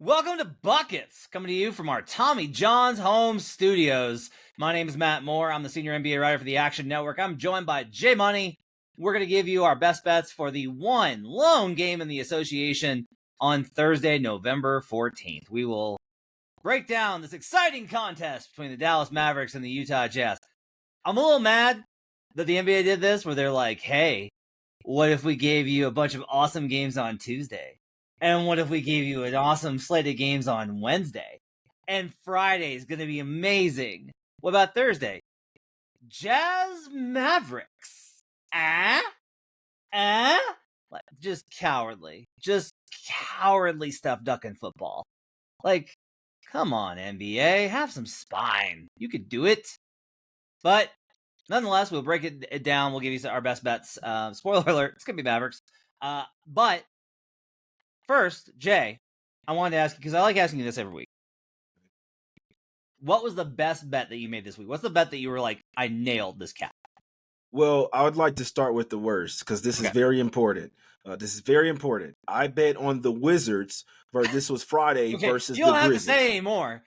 Welcome to Buckets, coming to you from our Tommy John's home studios. My name is Matt Moore. I'm the senior NBA writer for the Action Network. I'm joined by JayMoney. We're going to give you our best bets for the one lone game in the association on Thursday, November 14th. We will break down this exciting contest between the Dallas Mavericks and the Utah Jazz. I'm a little mad that the NBA did this, where they're like, hey, what if we gave you a bunch of awesome games on Tuesday? And what if we gave you an awesome slate of games on Wednesday? And Friday is going to be amazing. What about Thursday? Jazz Mavericks. Just cowardly. Just cowardly stuff ducking football. Like, come on, NBA. Have some spine. You could do it. But nonetheless, we'll break it down. We'll give you our best bets. Spoiler alert, it's going to be Mavericks. But first, Jay, I wanted to ask you, because I like asking you this every week. What was the best bet that you made this week? What's the bet that you were like, I nailed this cap? Well, I would like to start with the worst, because this is very important. I bet on the Wizards, this was Friday versus the Grizzlies. You don't have to say anymore.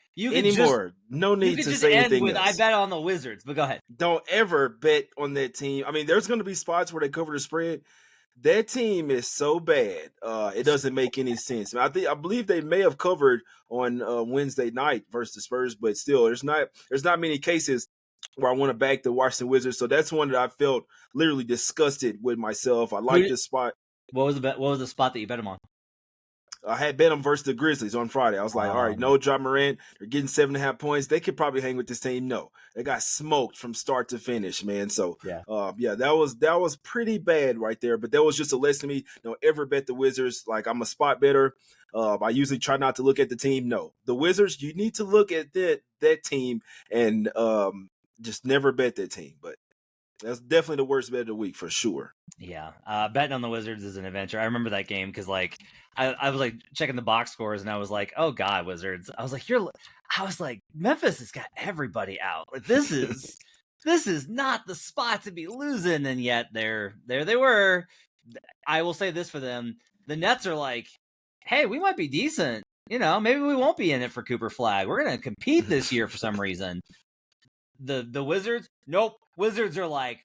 No need to say anything else. I bet on the Wizards, but go ahead. Don't ever bet on that team. I mean, there's going to be spots where they cover the spread. That team is so bad, it doesn't make any sense. I believe they may have covered on Wednesday night versus the Spurs, but still, there's not many cases where I want to back the Washington Wizards. So that's one that I felt literally disgusted with myself. I like this spot. What was the spot that you bet them on? I had bet them versus the Grizzlies on Friday. I was like, all right, no Ja Morant. They're getting 7.5 points. They could probably hang with this team. No, they got smoked from start to finish, man. So, that was pretty bad right there. But that was just a lesson to me. Don't ever bet the Wizards. Like, I'm a spot better. I usually try not to look at the team. No, the Wizards, you need to look at that team and just never bet that team. But that's definitely the worst bet of the week for sure. Yeah, betting on the Wizards is an adventure. I remember that game because, like, I was like checking the box scores and I was like, "Oh God, Wizards!" I was like, Memphis has got everybody out. Like, this is not the spot to be losing, and yet there they were. I will say this for them: the Nets are like, "Hey, we might be decent. You know, maybe we won't be in it for Cooper Flag. We're going to compete this year for some reason." The Wizards, nope. Wizards are like,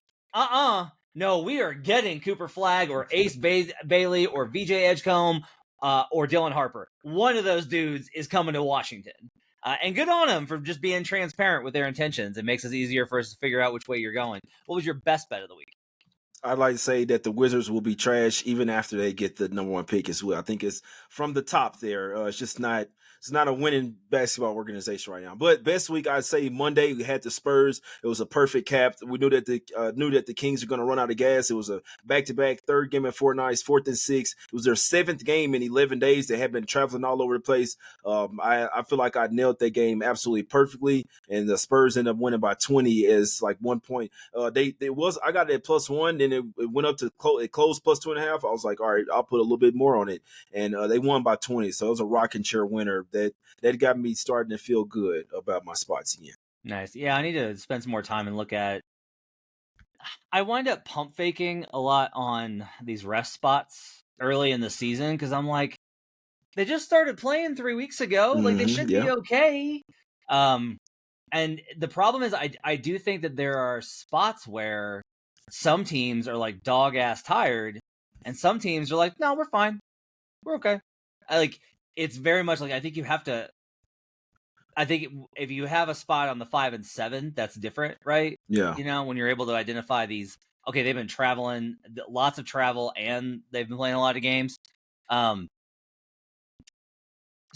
no, we are getting Cooper Flag or Ace Bailey or VJ Edgecombe or Dylan Harper. One of those dudes is coming to Washington. And good on them for just being transparent with their intentions. It makes it easier for us to figure out which way you're going. What was your best bet of the week? I'd like to say that the Wizards will be trash even after they get the number one pick as well. I think it's from the top there. It's not a winning basketball organization right now. But best week, I'd say Monday, we had the Spurs. It was a perfect cap. We knew that the Kings were going to run out of gas. It was a back-to-back third game in 4 nights, 4th and 6. It was their 7th game in 11 days. They had been traveling all over the place. I feel like I nailed that game absolutely perfectly, and the Spurs ended up winning by 20 as like 1 point. I got it at +1, then it went up to it closed +2.5. I was like, all right, I'll put a little bit more on it, and they won by 20. So it was a rocking chair winner that got me starting to feel good about my spots again. Nice. Yeah, I need to spend some more time and look at. I wind up pump faking a lot on these rest spots early in the season because I'm like, they just started playing 3 weeks ago. Like, they should be okay. And the problem is, I do think that there are spots where some teams are like dog ass tired, and some teams are like, no, we're fine, we're okay. It's very much like, I think if you have a spot on the 5 and 7, that's different, right? Yeah. You know, when you're able to identify these, okay, they've been traveling, lots of travel, and they've been playing a lot of games. Something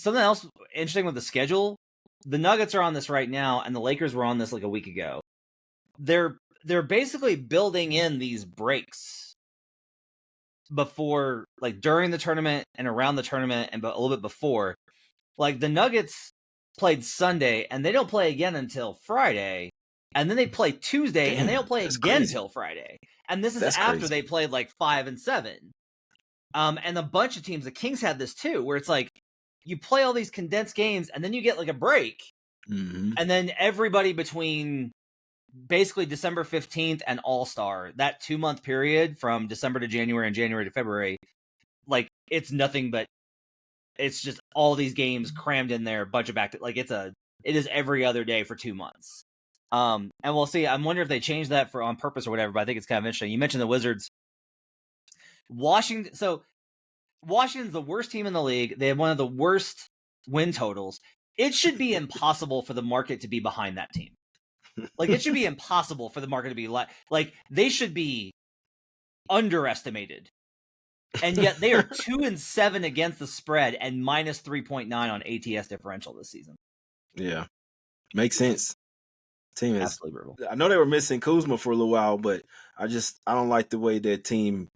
else interesting with the schedule, the Nuggets are on this right now, and the Lakers were on this like a week ago. They're basically building in these breaks before, like, during the tournament and around the tournament and a little bit before. Like, the Nuggets played Sunday and they don't play again until Friday, and then they play Tuesday and they don't play again until Friday, and this is after they played like 5 and 7. And a bunch of teams, the Kings had this too, where it's like you play all these condensed games and then you get like a break, and then everybody between basically December 15th and All-Star, that 2-month period from December to January and January to February, like, it's nothing but it's just all these games crammed in there, budget back to like it is every other day for 2 months. And we'll see. I'm wondering if they changed that for on purpose or whatever, but I think it's kind of interesting. You mentioned the Wizards. Washington's the worst team in the league. They have one of the worst win totals. It should be impossible for the market to be behind that team. Like, it should be impossible for the market to be like they should be underestimated. And yet they are 2-7 against the spread and minus 3.9 on ATS differential this season. Yeah. Makes sense. Team is absolutely brutal. I know they were missing Kuzma for a little while, but I don't like the way that team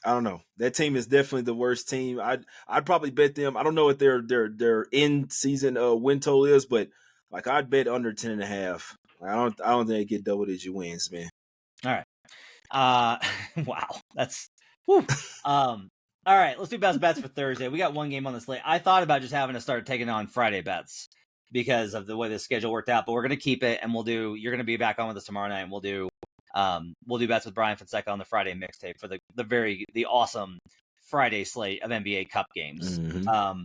I don't know. That team is definitely the worst team. I'd probably bet them. I don't know what their end season win total is, but like I'd bet under 10.5. I don't think they get double digit wins, man. All right. Wow. That's whew. All right, let's do best bets for Thursday. We got one game on the slate. I thought about just having to start taking on Friday bets because of the way the schedule worked out, but we're gonna keep it and you're gonna be back on with us tomorrow night and we'll do bets with Brian Fonseca on the Friday mixtape for the awesome Friday slate of NBA Cup games. Mm-hmm.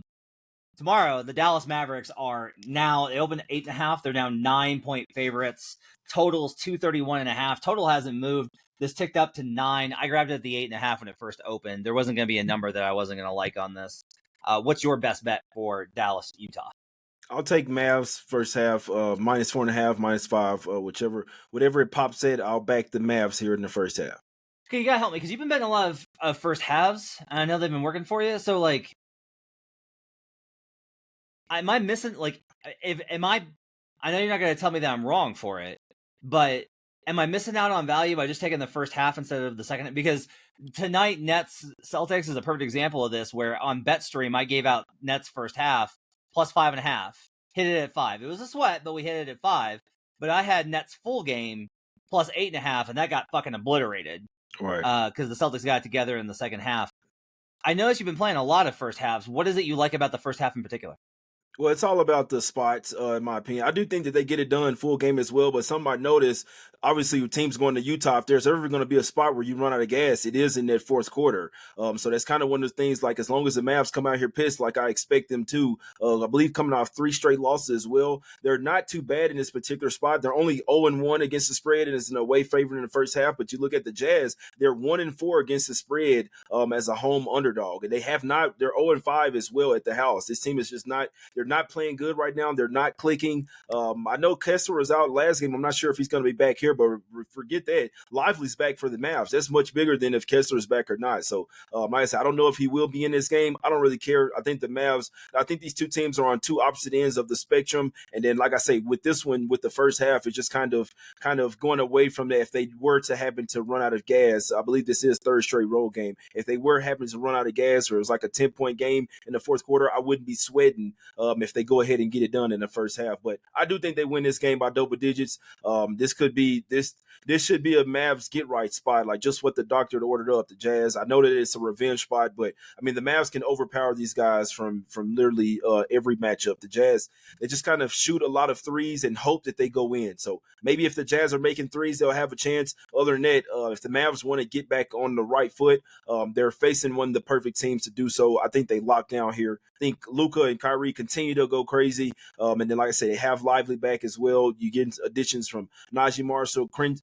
Tomorrow, the Dallas Mavericks they opened 8.5. They're now 9-point favorites. Total's 231.5. Total hasn't moved. This ticked up to 9. I grabbed it at the 8.5 when it first opened. There wasn't going to be a number that I wasn't going to like on this. What's your best bet for Dallas, Utah? I'll take Mavs first half, minus 4.5, -5, whatever it pops at. I'll back the Mavs here in the first half. Okay, you gotta help me because you've been betting a lot of first halves, and I know they've been working for you. So, like, am I missing? Like, I know you're not gonna tell me that I'm wrong for it, but am I missing out on value by just taking the first half instead of the second? Because tonight, Nets Celtics is a perfect example of this, where on BetStream I gave out Nets first half plus 5.5, hit it at 5. It was a sweat, but we hit it at 5. But I had Nets full game plus 8.5, and that got fucking obliterated. Right. Because the Celtics got it together in the second half. I noticed you've been playing a lot of first halves. What is it you like about the first half in particular? Well, it's all about the spots, in my opinion. I do think that they get it done full game as well, but some might notice, obviously, with teams going to Utah, if there's ever going to be a spot where you run out of gas, it is in that fourth quarter. So that's kind of one of the things, like, as long as the Mavs come out here pissed, like I expect them to, I believe coming off 3 straight losses as well, they're not too bad in this particular spot. They're only 0-1 against the spread, and it's an away favorite in the first half, but you look at the Jazz, they're 1-4 against the spread as a home underdog, and they're 0-5 as well at the house. This team is just they're not playing good right now. They're not clicking. I know Kessler was out last game. I'm not sure if he's going to be back here, but forget that. Lively's back for the Mavs. That's much bigger than if Kessler's back or not. So, like I said, I don't know if he will be in this game. I don't really care. I think these two teams are on two opposite ends of the spectrum. And then, like I say, with this one, with the first half, it's just kind of going away from that. If they were to happen to run out of gas, I believe this is third straight road game. If they were happen to run out of gas, or it was like a 10-point game in the fourth quarter, I wouldn't be sweating if they go ahead and get it done in the first half. But I do think they win this game by double digits. This should be a Mavs get right spot, like just what the doctor ordered up the Jazz. I know that it's a revenge spot, but I mean the Mavs can overpower these guys from literally every matchup. The Jazz, they just kind of shoot a lot of threes and hope that they go in. So maybe if the Jazz are making threes, they'll have a chance. Other than that, if the Mavs want to get back on the right foot, they're facing one of the perfect teams to do so. I think they lock down here. I think Luka and Kyrie continue to go crazy. And then, like I said, they have Lively back as well. You get additions from Najee Marshall, Quinn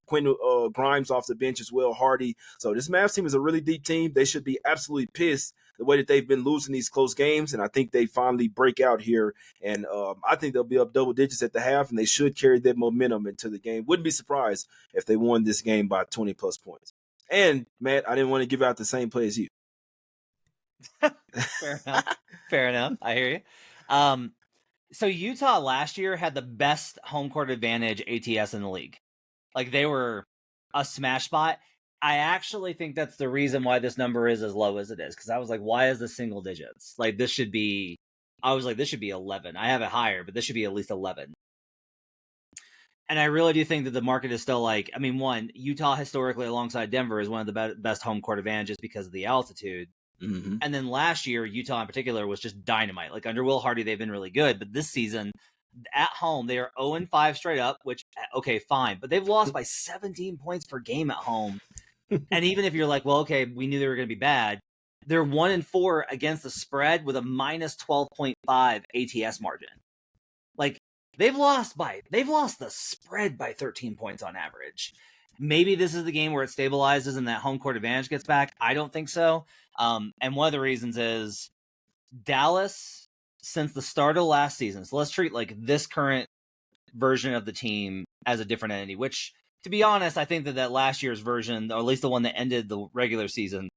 Grimes off the bench as well, Hardy. So this Mavs team is a really deep team. They should be absolutely pissed the way that they've been losing these close games. And I think they finally break out here. And I think they'll be up double digits at the half, and they should carry that momentum into the game. Wouldn't be surprised if they won this game by 20-plus points. And, Matt, I didn't want to give out the same play as you. Fair enough. I hear you. So Utah last year had the best home court advantage ATS in the league. Like, they were a smash spot. I actually think that's the reason why this number is as low as it is. Because I was like, why is this single digits? Like, this should be 11. I have it higher, but this should be at least 11. And I really do think that the market is still like, I mean, one, Utah historically alongside Denver is one of the best home court advantages because of the altitude. Mm-hmm. And then last year, Utah in particular was just dynamite. Like, under Will Hardy, they've been really good. But this season, at home, they are 0-5 straight up, which, okay, fine. But they've lost by 17 points per game at home. And even if you're like, well, okay, we knew they were going to be bad, They're 1-4 against the spread with a minus 12.5 ATS margin. Like, they've lost the spread by 13 points on average. Maybe this is the game where it stabilizes and that home court advantage gets back. I don't think so. And one of the reasons is Dallas, since the start of last season, so let's treat like this current version of the team as a different entity, which, to be honest, I think that last year's version, or at least the one that ended the regular season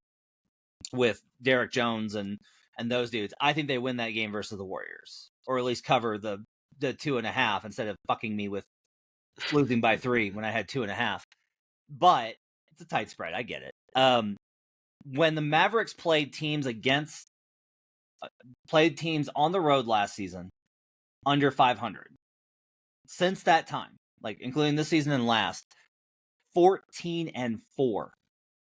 with Derek Jones and those dudes, I think they win that game versus the Warriors, or at least cover the 2.5 instead of fucking me with losing by 3 when I had 2.5. But it's a tight spread. I get it. When the Mavericks played teams on the road last season under 500, since that time, like including this season and last, 14-4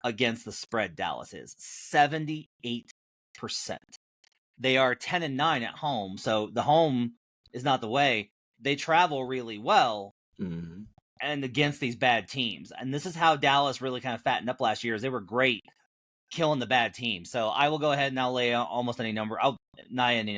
against the spread. Dallas is 78%. They are 10-9 at home, so the home is not the way. They travel really well. Mm-hmm. And against these bad teams. And this is how Dallas really kind of fattened up last year, is they were great killing the bad teams. So I will go ahead and I'll lay almost any number. I will lay any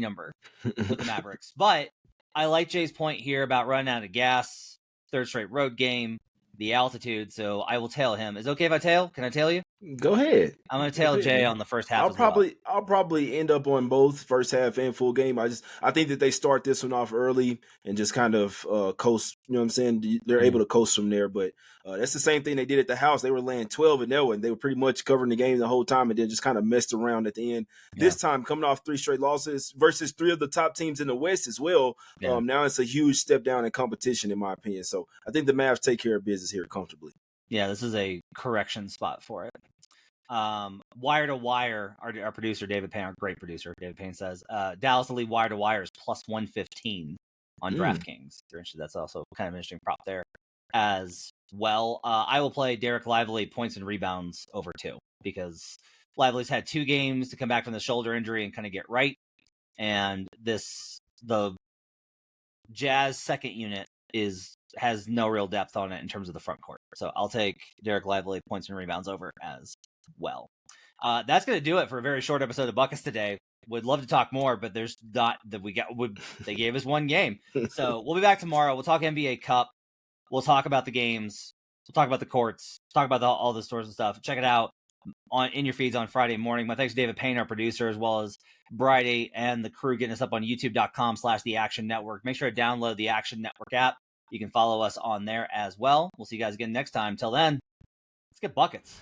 number with the Mavericks. But I like Jay's point here about running out of gas, third straight road game, the altitude. So I will tail him. Is it okay if I tail? Can I tail you? Go ahead. I'm going to tail Jay on the first half. I'll probably end up on both first half and full game. I think that they start this one off early and just kind of coast. You know what I'm saying? They're able to coast from there. But that's the same thing they did at the house. They were laying 12 in that one. They were pretty much covering the game the whole time and then just kind of messed around at the end. Yeah. This time, coming off 3 straight losses versus 3 of the top teams in the West as well. Yeah. Now it's a huge step down in competition, in my opinion. So I think the Mavs take care of business here comfortably. Yeah, this is a correction spot for it. Wire to wire, our producer David Payne, our great producer David Payne, says Dallas to lead wire to wire is plus 115 on DraftKings. If you're interested, that's also kind of an interesting prop there as well. I will play Derek Lively points and rebounds over 2 because Lively's had 2 games to come back from the shoulder injury and kind of get right, and the Jazz second unit has no real depth on it in terms of the front court. So I'll take Derek Lively points and rebounds over as well. That's going to do it for a very short episode of Buckets today. Would love to talk more, but there's not that they gave us 1 game. So we'll be back tomorrow. We'll talk NBA Cup. We'll talk about the games. We'll talk about the courts. Talk about all the stores and stuff. Check it out in your feeds on Friday morning. My thanks to David Payne, our producer, as well as Brady and the crew getting us up on youtube.com/The Action Network. Make sure to download the Action Network app. You can follow us on there as well. We'll see you guys again next time. Till then, let's get buckets.